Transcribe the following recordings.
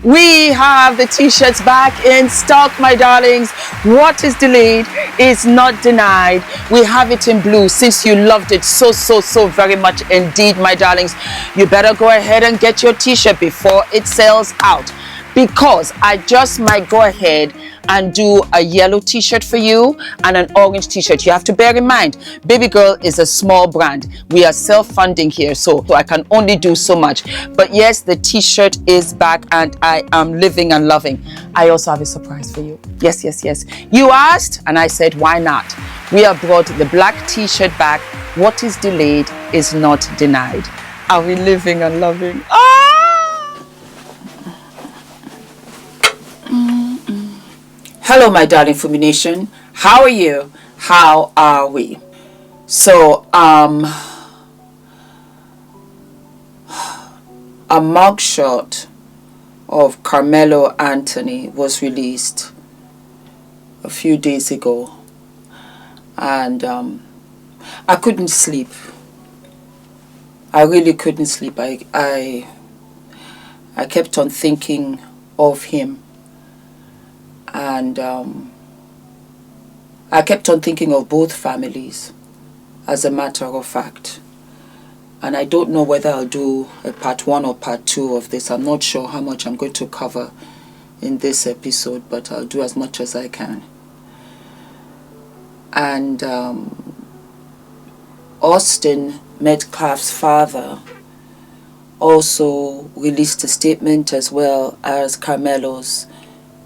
We have the t-shirts back in stock, my darlings. What is delayed is not denied. We have it in blue since you loved it so very much indeed, my darlings. You better go ahead and get your t-shirt before it sells out, because I just might go ahead and do a yellow t-shirt for you and an orange t-shirt. You have to bear in mind, Baby Girl is a small brand. We are self-funding here, so I can only do so much. But yes, the t-shirt is back and I am living and loving. I also have a surprise for you. Yes. You asked and I said, why not? We have brought the black t-shirt back. What is delayed is not denied. Are we living and loving? Hello, my darling Fumi Nation. How are you? How are we? So, a mugshot of Carmelo Anthony was released a few days ago, and I couldn't sleep. I really couldn't sleep. I kept on thinking of him. And I kept on thinking of both families, as a matter of fact. And I don't know whether I'll do a part 1 or part 2 of this. I'm not sure how much I'm going to cover in this episode, but I'll do as much as I can. And Austin Metcalf'S father also released a statement, as well as Karamelo'S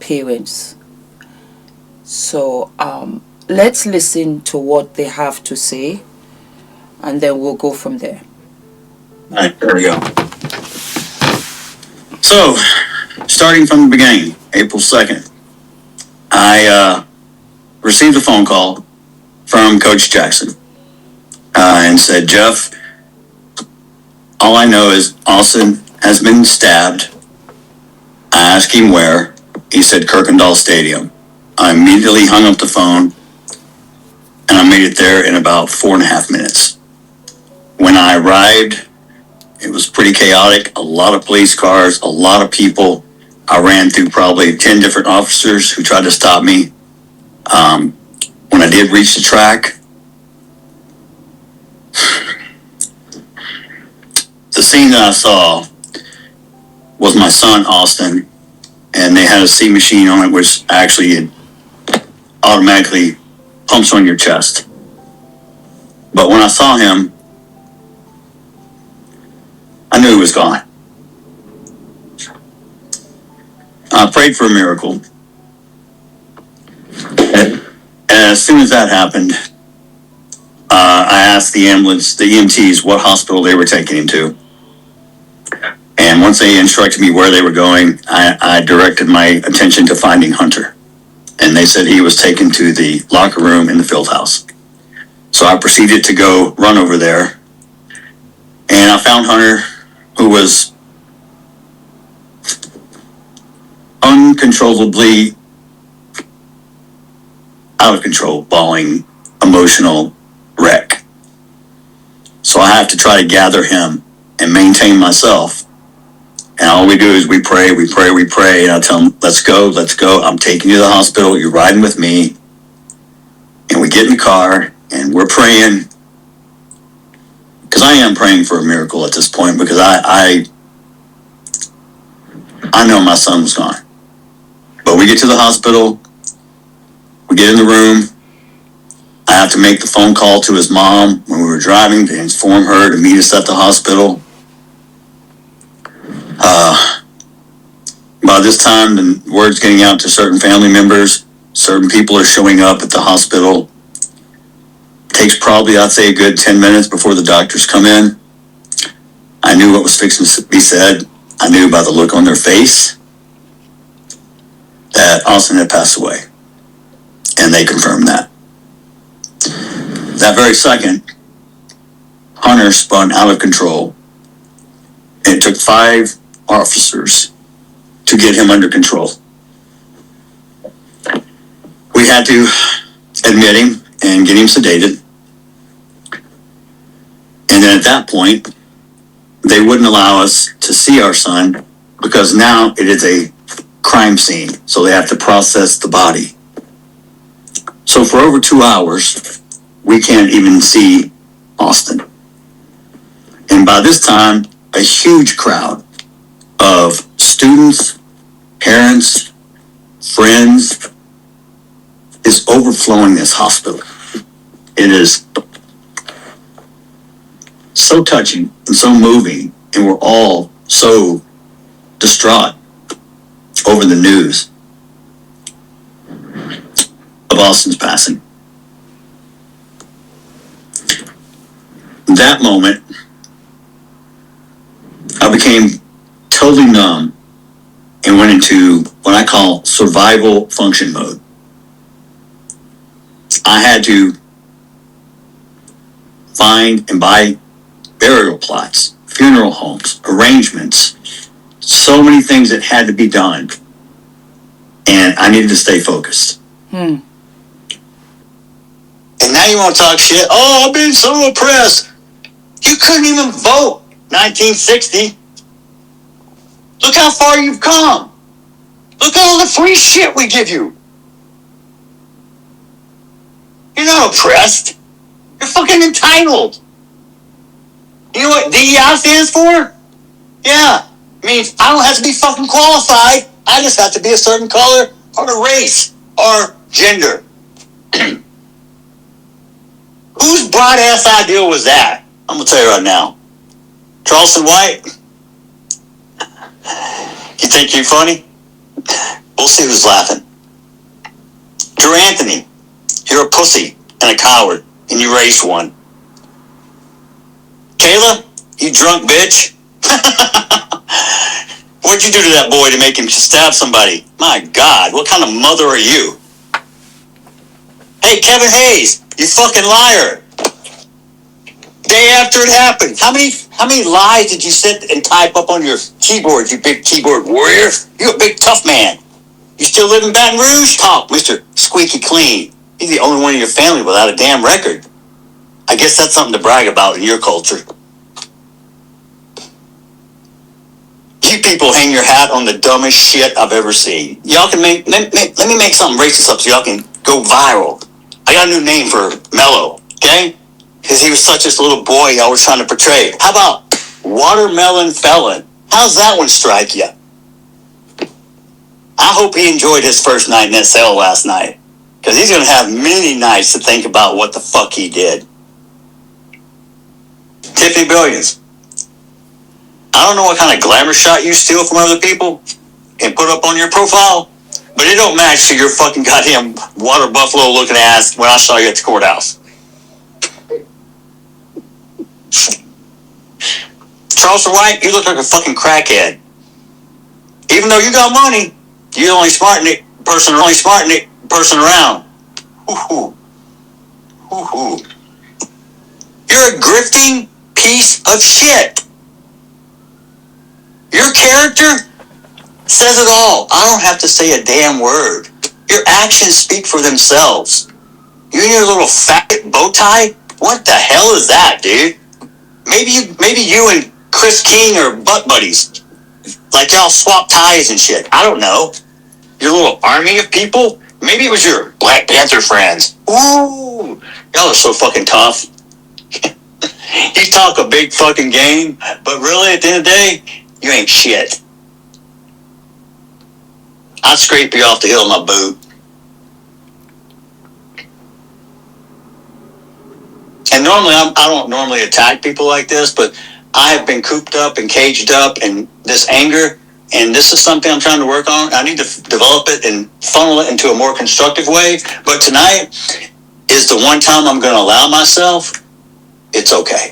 parents. So let's listen to what they have to say, and then we'll go from there. All right, there we go. So, starting from the beginning, April 2nd, I received a phone call from Coach Jackson and said, Jeff, all I know is Austin has been stabbed. I asked him where. He said Kirkendall Stadium. I immediately hung up the phone, and I made it there in about 4.5 minutes. When I arrived, it was pretty chaotic. A lot of police cars, a lot of people. I ran through probably 10 different officers who tried to stop me. When I did reach the track, the scene that I saw was my son, Austin, and they had a C machine on it, which actually automatically pumps on your chest. But when I saw him, I knew he was gone. I prayed for a miracle. And as soon as that happened, I asked the ambulance, the EMTs, what hospital they were taking him to. And once they instructed me where they were going, I directed my attention to finding Hunter. And they said he was taken to the locker room in the field house. So I proceeded to go run over there. And I found Hunter, who was uncontrollably out of control, bawling, emotional wreck. So I have to try to gather him and maintain myself. And all we do is we pray. And I tell him, let's go. I'm taking you to the hospital. You're riding with me. And we get in the car and we're praying. Because I am praying for a miracle at this point, because I know my son was gone. But we get to the hospital. We get in the room. I have to make the phone call to his mom when we were driving to inform her to meet us at the hospital. By this time, the word's getting out to certain family members. Certain people are showing up at the hospital. Takes probably, I'd say, a good 10 minutes before the doctors come in. I knew what was fixing to be said. I knew by the look on their face that Austin had passed away. And they confirmed that. That very second, Hunter spun out of control. And it took 5 officers to get him under control. We had to admit him and get him sedated. And then at that point, they wouldn't allow us to see our son because now it is a crime scene, so they have to process the body. So for over 2 hours, we can't even see Austin. And by this time, a huge crowd of students, parents, friends is overflowing this hospital. It is so touching and so moving, and we're all so distraught over the news of Austin's passing. That moment, I became totally numb and went into what I call survival function mode. I had to find and buy burial plots, funeral homes, arrangements, so many things that had to be done. And I needed to stay focused. And now you want to talk shit? Oh, I've been so oppressed. You couldn't even vote 1960. Look how far you've come. Look at all the free shit we give you. You're not oppressed. You're fucking entitled. You know what DEI stands for? Yeah. It means I don't have to be fucking qualified. I just have to be a certain color or a race or gender. Whose bright ass idea was that? I'm going to tell you right now. Charleston White? You think you're funny? We'll see who's laughing. Drew Anthony, you're a pussy and a coward, and you raised one. Kayla, you drunk bitch. What'd you do to that boy to make him stab somebody? My God, what kind of mother are you? Hey, Kevin Hayes, you fucking liar. Day after it happened, how many lies did you sit and type up on your keyboard, you big keyboard warrior? You're a big tough man. You still live in Baton Rouge? Talk, Mr. Squeaky Clean. You're the only one in your family without a damn record. I guess that's something to brag about in your culture. You people hang your hat on the dumbest shit I've ever seen. Y'all can let me make something racist up so y'all can go viral. I got a new name for Mello, okay? Because he was such a little boy I was trying to portray. How about Watermelon Felon? How's that one strike you? I hope he enjoyed his first night in that cell last night. Because he's going to have many nights to think about what the fuck he did. Tiffany Billions. I don't know what kind of glamour shot you steal from other people and put up on your profile, but it don't match to your fucking goddamn water buffalo looking ass when I saw you at the courthouse. Charleston White, you look like a fucking crackhead. Even though you got money, you're the only smart person around. Hoo-hoo. Hoo-hoo. You're a grifting piece of shit. Your character says it all. I don't have to say a damn word. Your actions speak for themselves. You and your little fat bow tie? What the hell is that, dude? Maybe you and Chris King are butt buddies. Like y'all swap ties and shit. I don't know. Your little army of people? Maybe it was your Black Panther friends. Ooh, y'all are so fucking tough. You talk a big fucking game, but really at the end of the day, you ain't shit. I'd scrape you off the heel of my boot. And normally, I don't normally attack people like this, but I have been cooped up and caged up in this anger, and this is something I'm trying to work on. I need to develop it and funnel it into a more constructive way. But tonight is the one time I'm going to allow myself, it's okay.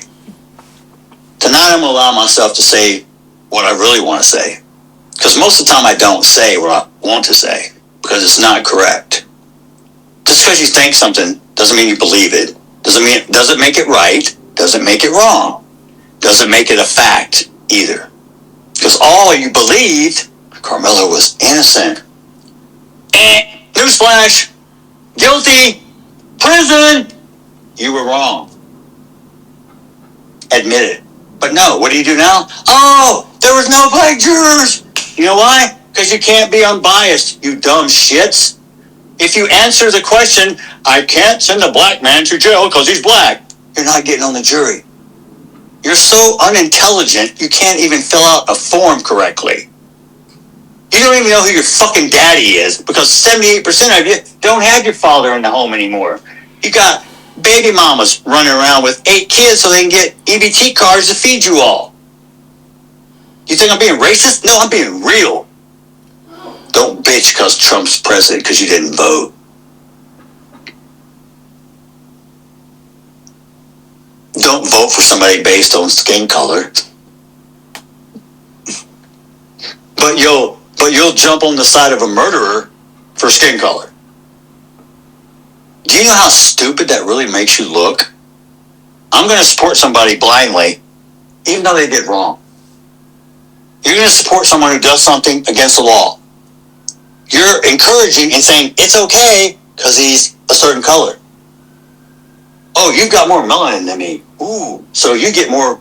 Tonight I'm going to allow myself to say what I really want to say. Because most of the time I don't say what I want to say, because it's not correct. Just because you think something doesn't mean you believe it. Doesn't make it right. Doesn't make it wrong. Doesn't make it a fact either. Because all you believed, Carmelo was innocent. Newsflash. Guilty. Prison. You were wrong. Admit it. But no, what do you do now? Oh, there was no black jurors. You know why? Because you can't be unbiased, you dumb shits. If you answer the question, I can't send a black man to jail because he's black, you're not getting on the jury. You're so unintelligent, you can't even fill out a form correctly. You don't even know who your fucking daddy is because 78% of you don't have your father in the home anymore. You got baby mamas running around with 8 kids so they can get EBT cards to feed you all. You think I'm being racist? No, I'm being real. Don't bitch because Trump's president because you didn't vote. Don't vote for somebody based on skin color. But you'll jump on the side of a murderer for skin color. Do you know how stupid that really makes you look? I'm going to support somebody blindly, even though they did wrong. You're going to support someone who does something against the law. You're encouraging and saying it's okay because he's a certain color. Oh, you've got more melanin than me. Ooh, so you get more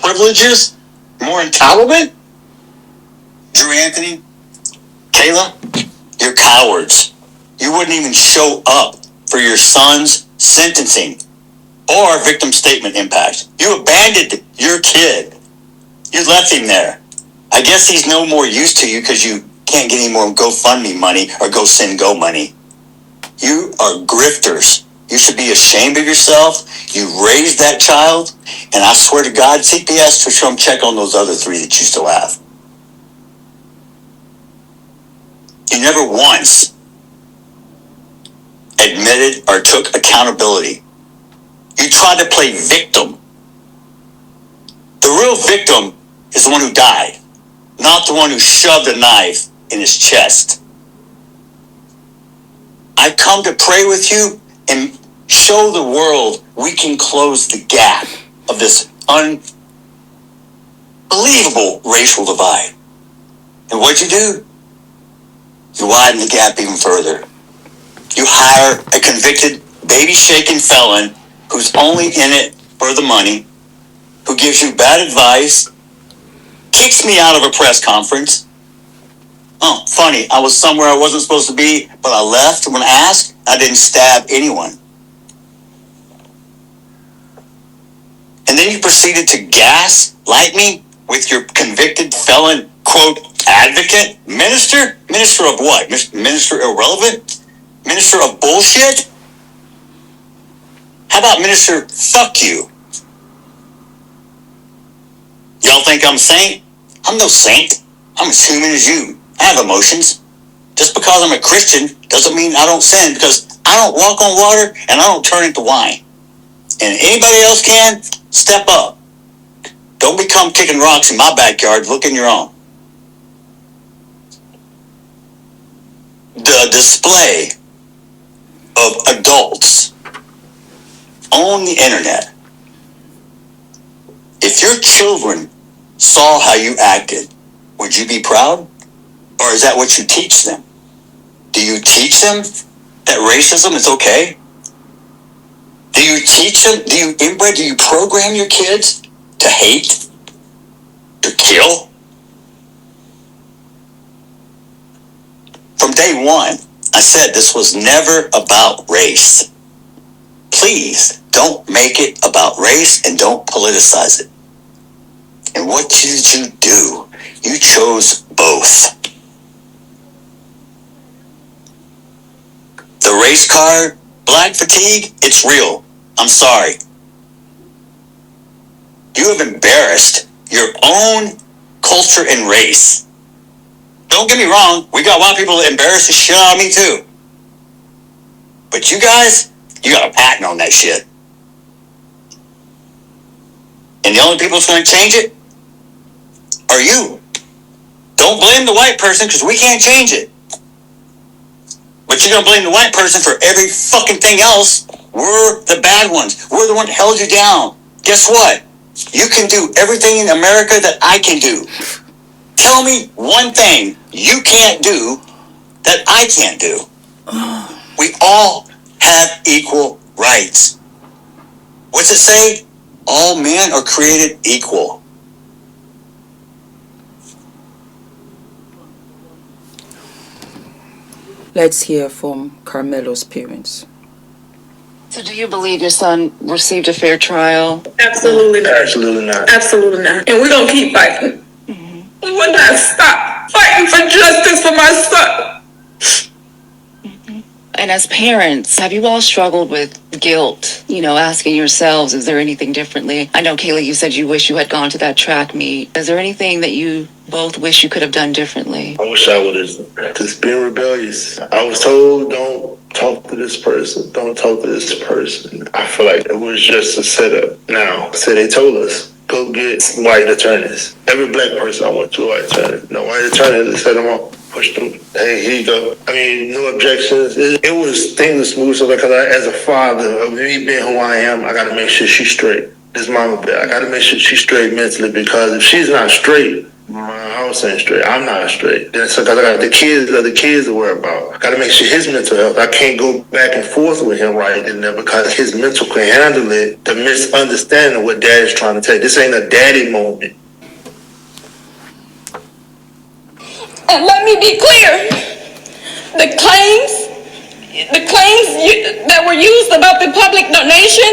privileges, more entitlement? Drew Anthony, Kayla, you're cowards. You wouldn't even show up for your son's sentencing or victim statement impact. You abandoned your kid. You left him there. I guess he's no more use to you because you can't get any more GoFundMe money or GoSendGo money. You are grifters. You should be ashamed of yourself. You raised that child, and I swear to God, CPS to come check on those other 3 that you still have. You never once admitted or took accountability. You tried to play victim. The real victim is the one who died, not the one who shoved a knife in his chest. I come to pray with you and show the world we can close the gap of this unbelievable racial divide. And what'd you do? You widen the gap even further. You hire a convicted, baby-shaking felon who's only in it for the money, who gives you bad advice, kicks me out of a press conference. Oh, funny, I was somewhere I wasn't supposed to be, but I left when asked. I didn't stab anyone. And then you proceeded to gaslight me with your convicted felon, quote, advocate? Minister? Minister of what? Minister irrelevant? Minister of bullshit? How about Minister fuck you? Y'all think I'm a saint? I'm no saint. I'm as human as you. I have emotions. Just because I'm a Christian doesn't mean I don't sin, because I don't walk on water and I don't turn into wine. And anybody else can, step up. Don't become kicking rocks in my backyard. Look in your own. The display of adults on the internet. If your children saw how you acted, would you be proud? Or is that what you teach them? Do you teach them that racism is okay? Do you teach them, do you program your kids to hate, to kill? From day one, I said this was never about race. Please don't make it about race and don't politicize it. And what did you do? You chose both. The race card, black fatigue, it's real. I'm sorry. You have embarrassed your own culture and race. Don't get me wrong, we got white people that embarrass the shit out of me too. But you guys, you got a patent on that shit. And the only people that's going to change it are you. Don't blame the white person because we can't change it. But you're going to blame the white person for every fucking thing else. We're the bad ones. We're the one that held you down. Guess what? You can do everything in America that I can do. Tell me one thing you can't do that I can't do. We all have equal rights. What's it say? All men are created equal. Let's hear from Karamelo'S parents. So do you believe your son received a fair trial? Absolutely not. Absolutely not. Absolutely not. And we're going to keep fighting. We will not stop fighting for justice for my son. And as parents, have you all struggled with guilt? You know, asking yourselves, is there anything differently? I know, Kaylee, you said you wish you had gone to that track meet. Is there anything that you both wish you could have done differently? I wish I would have just been rebellious. I was told, don't talk to this person. Don't talk to this person. I feel like it was just a setup. Now, so they told us, go get white attorneys. Every black person I went to a white attorney. No white attorney, they set them up. Pushed them. Hey, here you go. I mean, no objections. It was things smooth. So because as a father of me being who I am, I got to make sure she's straight. This mama, I got to make sure she's straight mentally, because if she's not straight, my house ain't straight. I'm not straight. Then so because I got the kids to worry about. I got to make sure his mental health. I can't go back and forth with him right in there because his mental can handle it. The misunderstanding of what dad is trying to take. This ain't a daddy moment. And let me be clear, the claims that were used about the public donation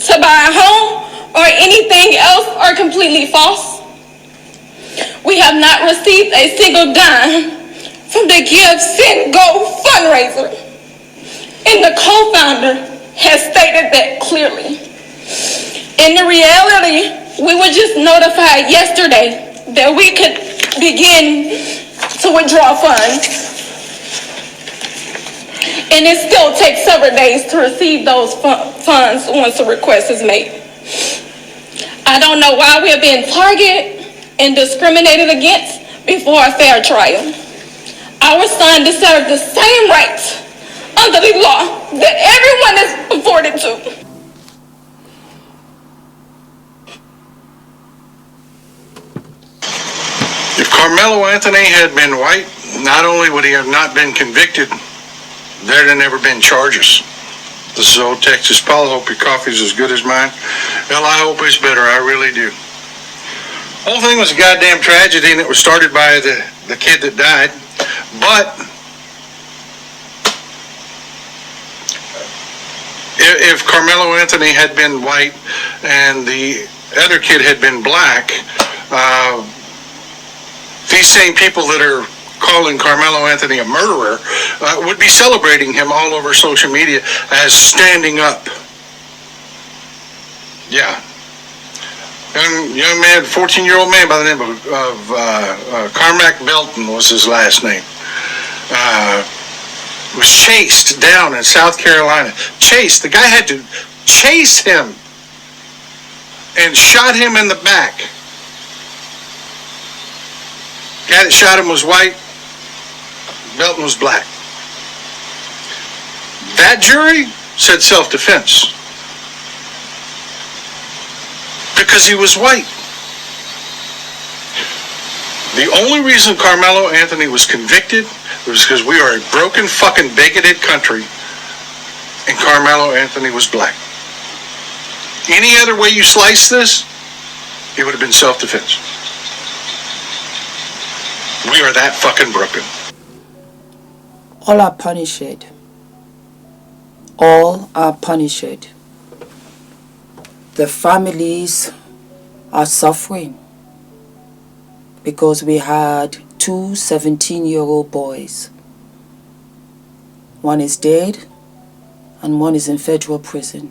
to buy a home or anything else are completely false. We have not received a single dime from the Give, Send, Go fundraiser. And the co-founder has stated that clearly. In the reality, we were just notified yesterday that we could begin to withdraw funds, and it still takes several days to receive those funds once a request is made. I don't know why we are being targeted and discriminated against before a fair trial. Our son deserves the same rights under the law that everyone is afforded to. If Carmelo Anthony had been white, not only would he have not been convicted, there'd have never been charges. This is Old Texas Paul. Hope your coffee's as good as mine. Well, I hope it's better. I really do. The whole thing was a goddamn tragedy, and it was started by the kid that died. But if Carmelo Anthony had been white and the other kid had been black, these same people that are calling Carmelo Anthony a murderer would be celebrating him all over social media as standing up. Yeah. Young man, 14-year-old man by the name of Carmack Belton was his last name. Was chased down in South Carolina. Chased. The guy had to chase him and shot him in the back. Guy that shot him was white. Belton was black. That jury said self-defense because he was white. The only reason Carmelo Anthony was convicted was because we are a broken, fucking, bigoted country, and Carmelo Anthony was black. Any other way you slice this, it would have been self-defense. We are that fucking broken. All are punished. All are punished. The families are suffering because we had two 17-year-old boys. One is dead and one is in federal prison.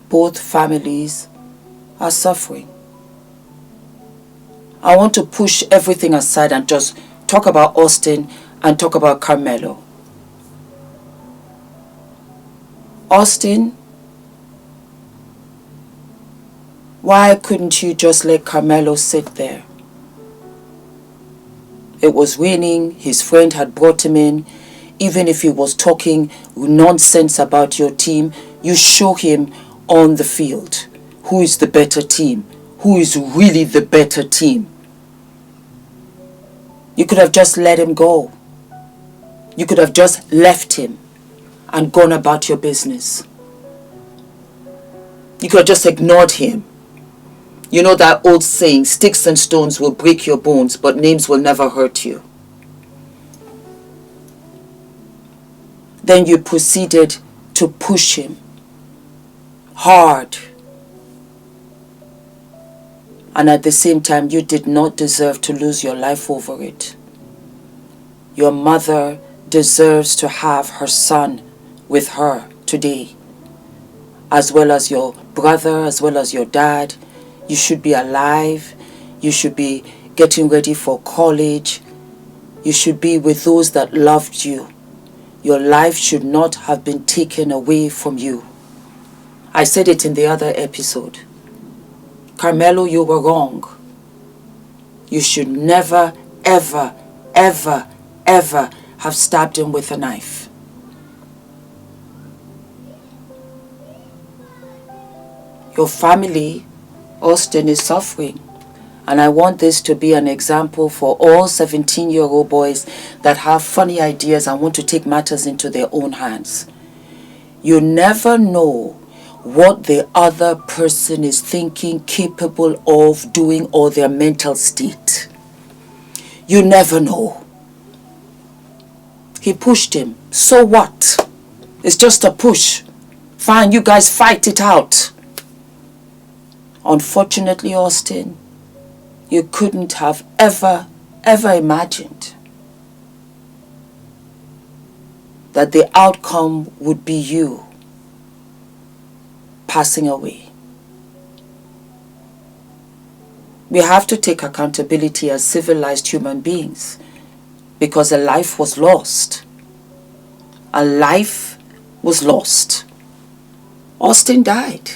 Both families are suffering. I want to push everything aside and just talk about Austin and talk about Carmelo. Austin, why couldn't you just let Carmelo sit there? It was raining, his friend had brought him in. Even if he was talking nonsense about your team, you show him on the field who is the better team. Who is really the better team? You could have just let him go. You could have just left him and gone about your business. You could have just ignored him. You know that old saying, sticks and stones will break your bones, but names will never hurt you. then you proceeded to push him hard. And at the same time, you did not deserve to lose your life over it. Your mother deserves to have her son with her today, as well as your brother, as well as your dad. You should be alive. You should be getting ready for college. You should be with those that loved you. Your life should not have been taken away from you. I said it in the other episode. Carmelo, you were wrong. You should never, ever, ever, ever have stabbed him with a knife. Your family, Austin, is suffering. And I want this to be an example for all 17-year-old boys that have funny ideas and want to take matters into their own hands. You never know what the other person is thinking, capable of doing, or their mental state. You never know. He pushed him. So what? It's just a push. Fine, you guys fight it out. Unfortunately, Austin, you couldn't have ever imagined that the outcome would be you passing away. We have to take accountability as civilized human beings because a life was lost. A life was lost. Austin died.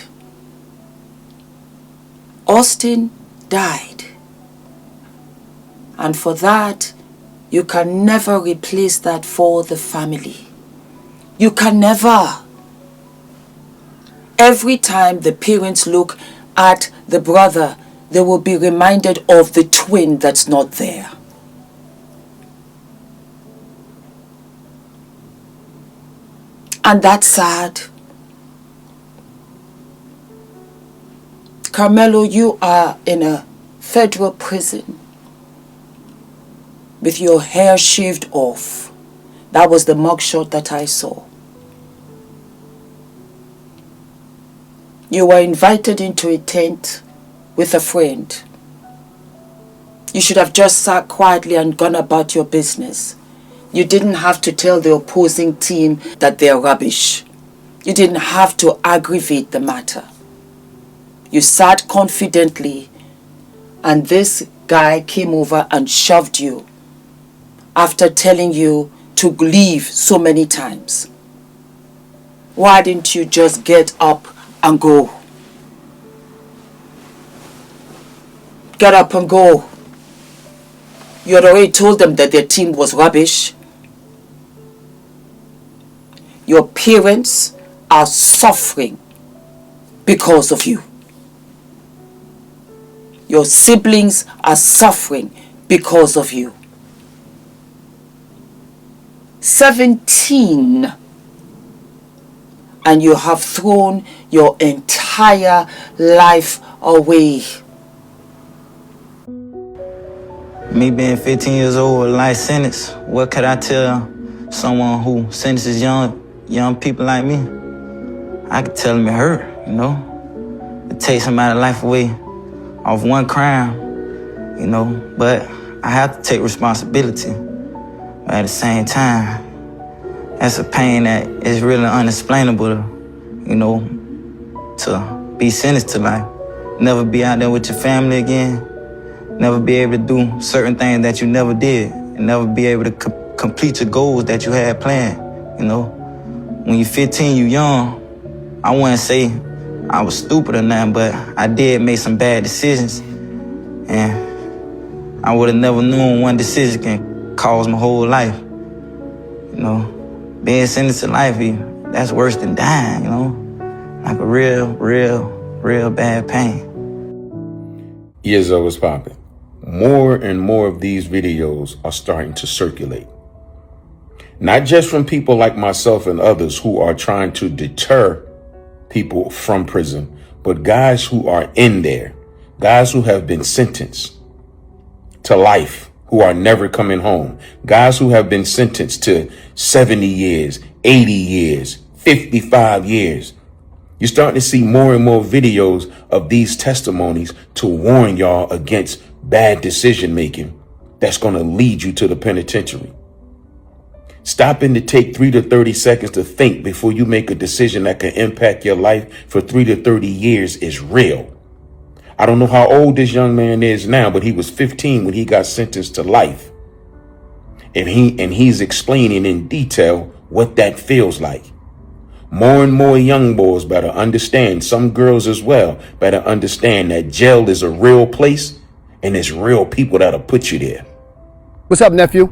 Austin died. And for that, you can never replace that for the family. You can never. Every time the parents look at the brother, they will be reminded of the twin that's not there. And that's sad. Carmelo, you are in a federal prison with your hair shaved off. That was the mugshot that I saw. You were invited into a tent with a friend. You should have just sat quietly and gone about your business. You didn't have to tell the opposing team that they're rubbish. You didn't have to aggravate the matter. You sat confidently, and this guy came over and shoved you after telling you to leave so many times. Why didn't you just get up and go? Get up and go. You had already told them that their team was rubbish. Your parents are suffering because of you. Your siblings are suffering because of you. 17, and you have thrown your entire life away. Me being 15 years old, a life sentence, what could I tell someone who sentences young people like me? I could tell them it hurt, you know? It takes somebody's life away off one crime, you know? But I have to take responsibility. But at the same time, that's a pain that is really unexplainable, you know, to be sentenced to life. Never be out there with your family again. Never be able to do certain things that you never did. And never be able to complete your goals that you had planned, you know. When you're 15, you're young. I wouldn't say I was stupid or nothing, but I did make some bad decisions. And I would have never known one decision can cause my whole life. You know, being sentenced to life, that's worse than dying, you know. Like a real bad pain. Years old was popping. More and more of these videos are starting to circulate. Not just from people like myself and others who are trying to deter people from prison, but guys who are in there, guys who have been sentenced to life, who are never coming home. Guys who have been sentenced to 70 years, 80 years, 55 years. You're starting to see more and more videos of these testimonies to warn y'all against bad decision making that's going to lead you to the penitentiary. Stopping to take 3 to 30 seconds to think before you make a decision that can impact your life for 3 to 30 years is real. I don't know how old this young man is now, but he was 15 when he got sentenced to life. And he's explaining in detail what that feels like. More and more young boys better understand, some girls as well, better understand that jail is a real place and it's real people that'll put you there. What's up, nephew?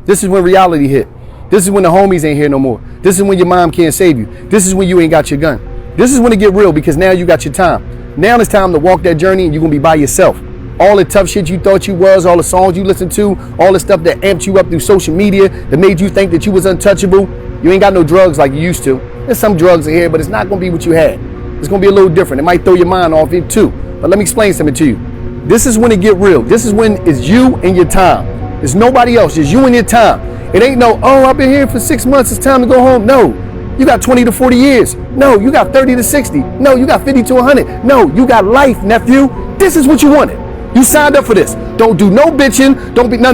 This is when reality hit. This is when the homies ain't here no more. This is when your mom can't save you. This is when you ain't got your gun. This is when it get real because now you got your time. Now it's time to walk that journey and you're gonna be by yourself. All the tough shit you thought you was, all the songs you listened to, all the stuff that amped you up through social media, that made you think that you was untouchable. You ain't got no drugs like you used to. There's some drugs in here, but it's not gonna be what you had. It's gonna be a little different. It might throw your mind off it too. But let me explain something to you. This is when it get real. This is when it's you and your time. It's nobody else, it's you and your time. It ain't no, oh, I've been here for 6 months, it's time to go home. No, you got 20 to 40 years. No, you got 30 to 60. No, you got 50 to 100. No, you got life, nephew. This is what you wanted. You signed up for this. Don't do no bitching. Don't be, no.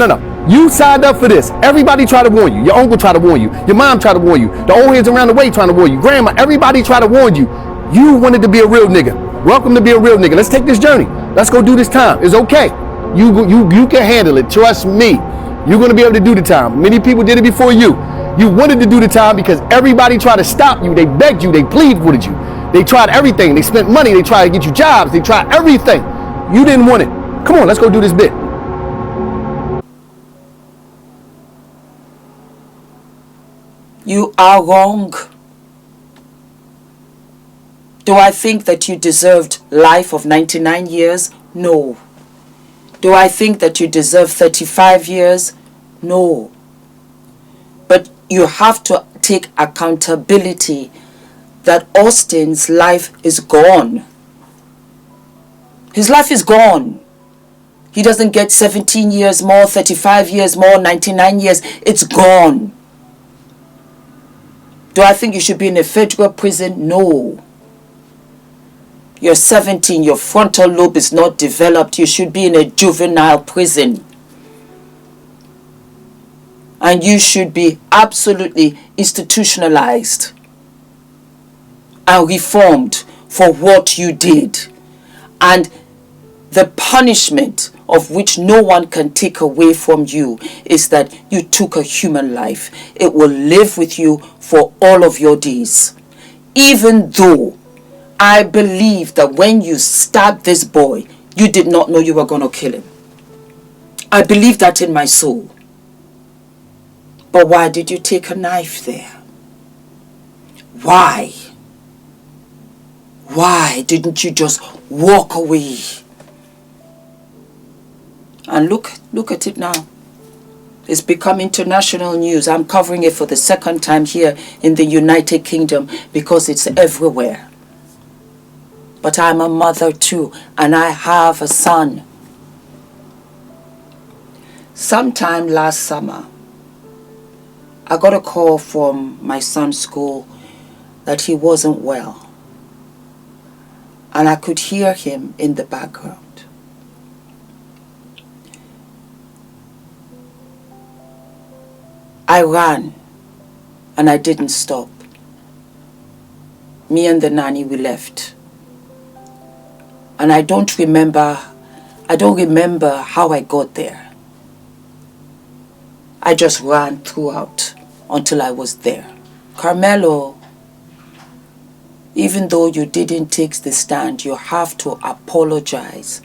You signed up for this. Everybody try to warn you. Your uncle try to warn you. Your mom try to warn you. The old heads around the way trying to warn you. Grandma, everybody try to warn you. You wanted to be a real nigga. Welcome to be a real nigga. Let's take this journey. Let's go do this time. It's okay. You can handle it. Trust me. You're going to be able to do the time. Many people did it before you. You wanted to do the time because everybody tried to stop you. They begged you. They pleaded with you. They tried everything. They spent money. They tried to get you jobs. They tried everything. You didn't want it. Come on, let's go do this bit. You are wrong. Do I think that you deserved life of 99 years? No. Do I think that you deserve 35 years? No. But you have to take accountability that Austin's life is gone. His life is gone. He doesn't get 17 years more, 35 years more, 99 years. It's gone. Do I think you should be in a federal prison? No. You're 17, your frontal lobe is not developed. You should be in a juvenile prison. And you should be absolutely institutionalized and reformed for what you did. And the punishment of which no one can take away from you is that you took a human life. It will live with you for all of your days. Even though I believe that when you stabbed this boy, you did not know you were going to kill him. I believe that in my soul. But why did you take a knife there? Why? Why didn't you just walk away? And look at it now. It's become international news. I'm covering it for the second time here in the United Kingdom because it's everywhere. But I'm a mother too, and I have a son. Sometime last summer, I got a call from my son's school that he wasn't well. And I could hear him in the background. I ran, and I didn't stop. Me and the nanny, we left. And I don't remember how I got there. I just ran throughout until I was there. Karamelo, even though you didn't take the stand, you have to apologize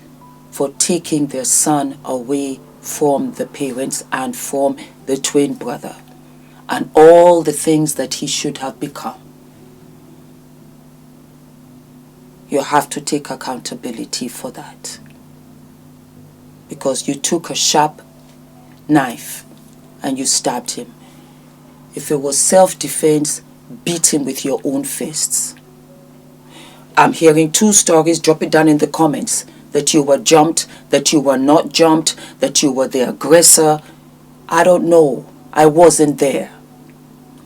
for taking their son away from the parents and from the twin brother and all the things that he should have become. You have to take accountability for that. Because you took a sharp knife and you stabbed him. If it was self-defense, beat him with your own fists. I'm hearing two stories. Drop it down in the comments. that you were jumped, that you were not jumped, that you were the aggressor. I don't know. I wasn't there.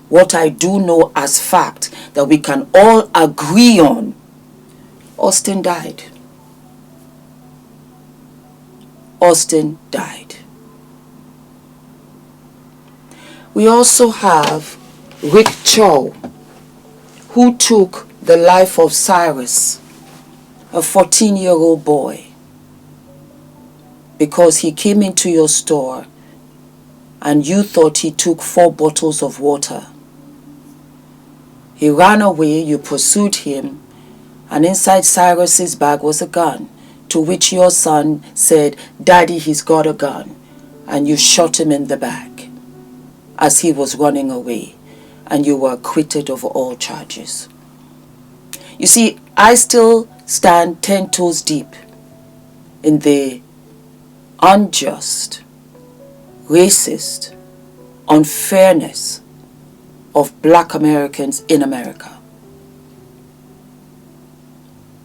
What I do know as fact that we can all agree on, Austin died. Austin died. We also have Rick Chow, who took the life of Cyrus, a 14-year-old boy, because he came into your store and you thought he took 4 bottles of water. He ran away, you pursued him, and inside Cyrus's bag was a gun, to which your son said, "Daddy, he's got a gun," and you shot him in the back as he was running away, and you were acquitted of all charges. You see, I still stand 10 toes deep in the unjust, racist unfairness of black Americans in America.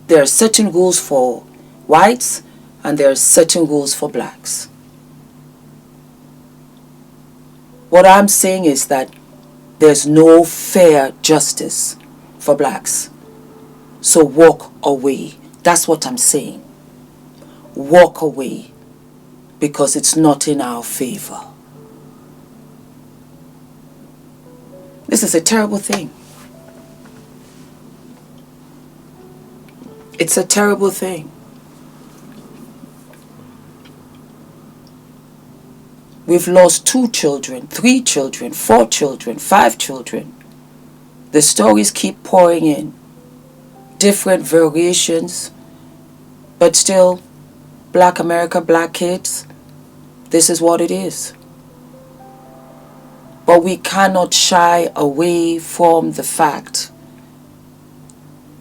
There are certain rules for whites and there are certain rules for blacks. What I'm saying is that there's no fair justice for blacks. So walk away. That's what I'm saying. Walk away, because it's not in our favor. This is a terrible thing. It's a terrible thing. We've lost 2 children, 3 children, 4 children, 5 children. The stories keep pouring in. Different variations, but still, black America, black kids, this is what it is. But we cannot shy away from the fact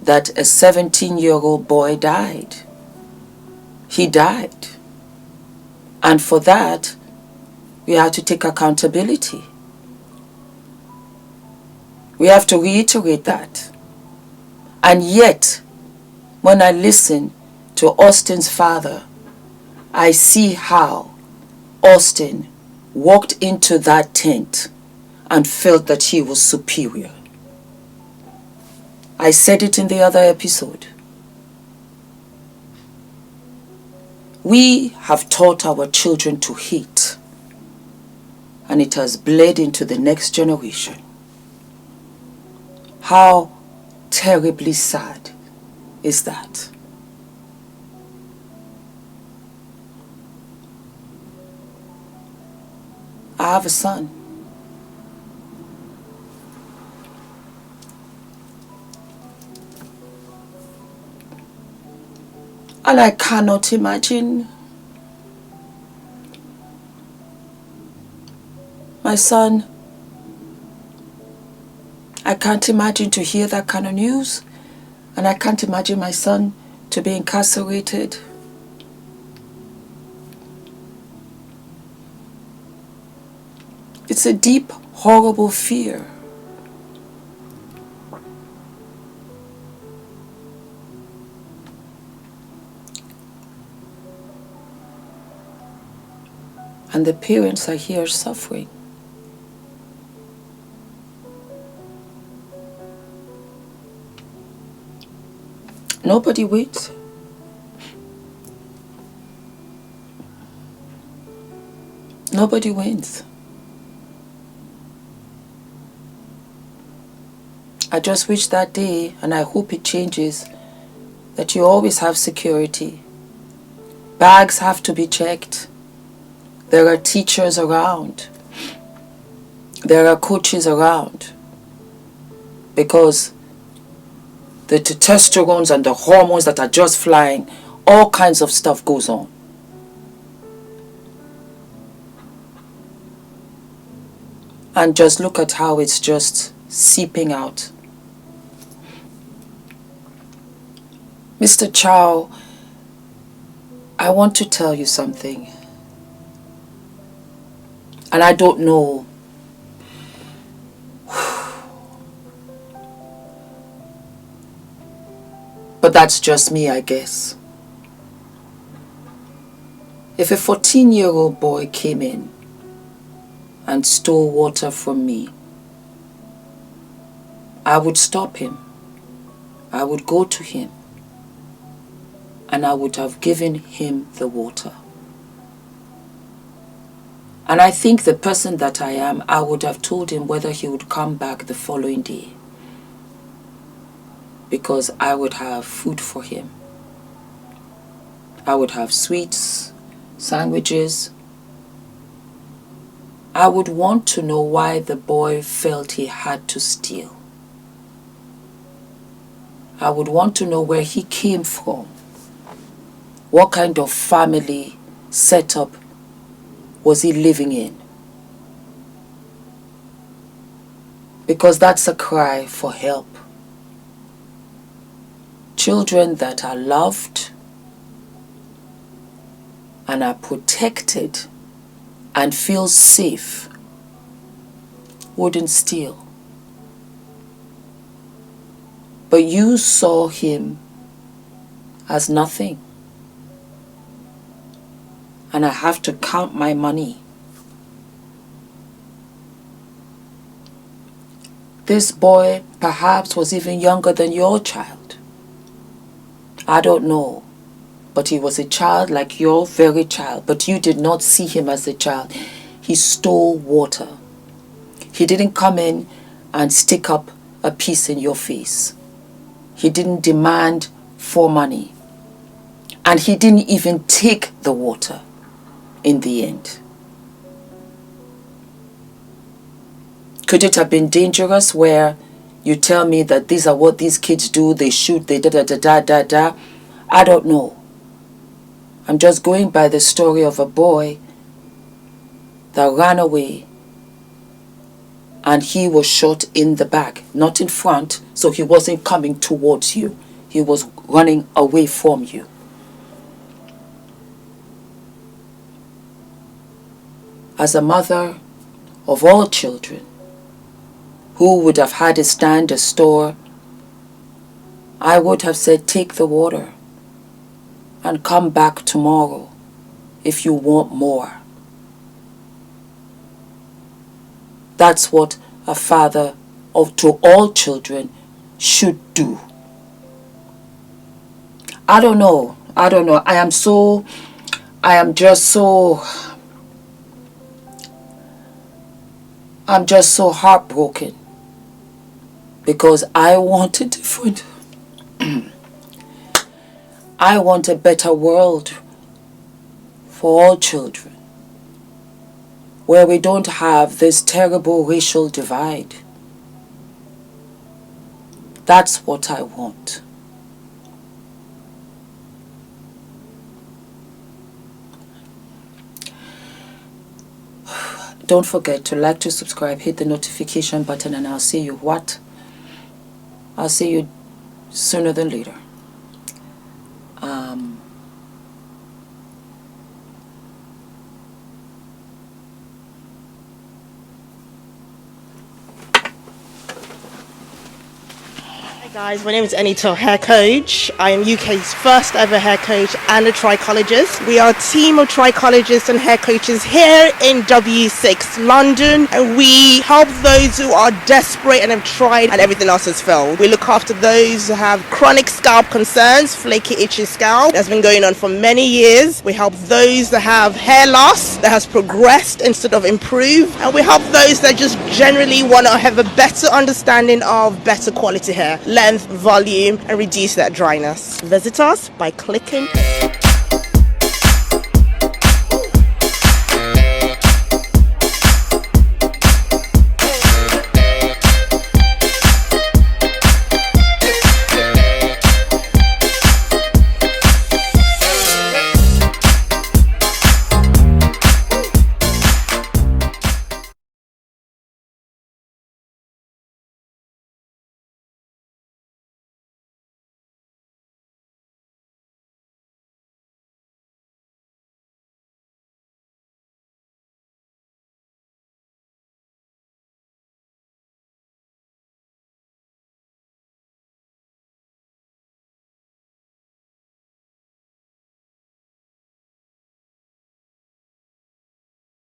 that a 17-year-old boy died. He died. And for that, we have to take accountability. We have to reiterate that. And yet, when I listen to Austin's father, I see how Austin walked into that tent and felt that he was superior. I said it in the other episode. We have taught our children to hate, and it has bled into the next generation. How terribly sad is that? I have a son. And I cannot imagine my son. I can't imagine to hear that kind of news. And I can't imagine my son to be incarcerated. It's a deep, horrible fear. And the parents are here suffering. Nobody wins. Nobody wins. I just wish that day, and I hope it changes, that you always have security. Bags have to be checked. There are teachers around. There are coaches around. Because the testosterone and the hormones that are just flying, all kinds of stuff goes on. And just look at how it's just seeping out. Mr. Chow, I want to tell you something. And I don't know. But that's just me, I guess. If a 14-year-old boy came in and stole water from me, I would stop him. I would go to him and I would have given him the water. And I think the person that I am, I would have told him whether he would come back the following day, because I would have food for him. I would have sweets, sandwiches. I would want to know why the boy felt he had to steal. I would want to know where he came from, what kind of family setup was he living in? Because that's a cry for help. Children that are loved and are protected and feel safe wouldn't steal. But you saw him as nothing. And I have to count my money. This boy perhaps was even younger than your child. I don't know. But he was a child like your very child. But you did not see him as a child. He stole water. He didn't come in and stick up a piece in your face. He didn't demand for money. And he didn't even take the water in the end. Could it have been dangerous where you tell me that these are what these kids do, they shoot, they da-da-da-da-da-da? I don't know. I'm just going by the story of a boy that ran away and he was shot in the back, not in front, so he wasn't coming towards you. He was running away from you. As a mother of all children who would have had a stand, a store, I would have said, take the water and come back tomorrow if you want more. That's what a father to all children should do. I don't know. I am just so heartbroken because I want a different I want a better world for all children where we don't have this terrible racial divide. That's what I want. Don't forget to like, to subscribe, hit the notification button, and I'll see you I'll see you sooner than later. Hi guys, my name is ENITAN, hair coach. I am UK's first ever hair coach and a trichologist. We are a team of trichologists and hair coaches here in W6 London, and we help those who are desperate and have tried and everything else has failed. We look after those who have chronic scalp concerns, flaky, itchy scalp that's been going on for many years. We help those that have hair loss that has progressed instead of improved, and we help those that just generally want to have a better understanding of better quality hair, length, volume, and reduce that dryness. Visit us by clicking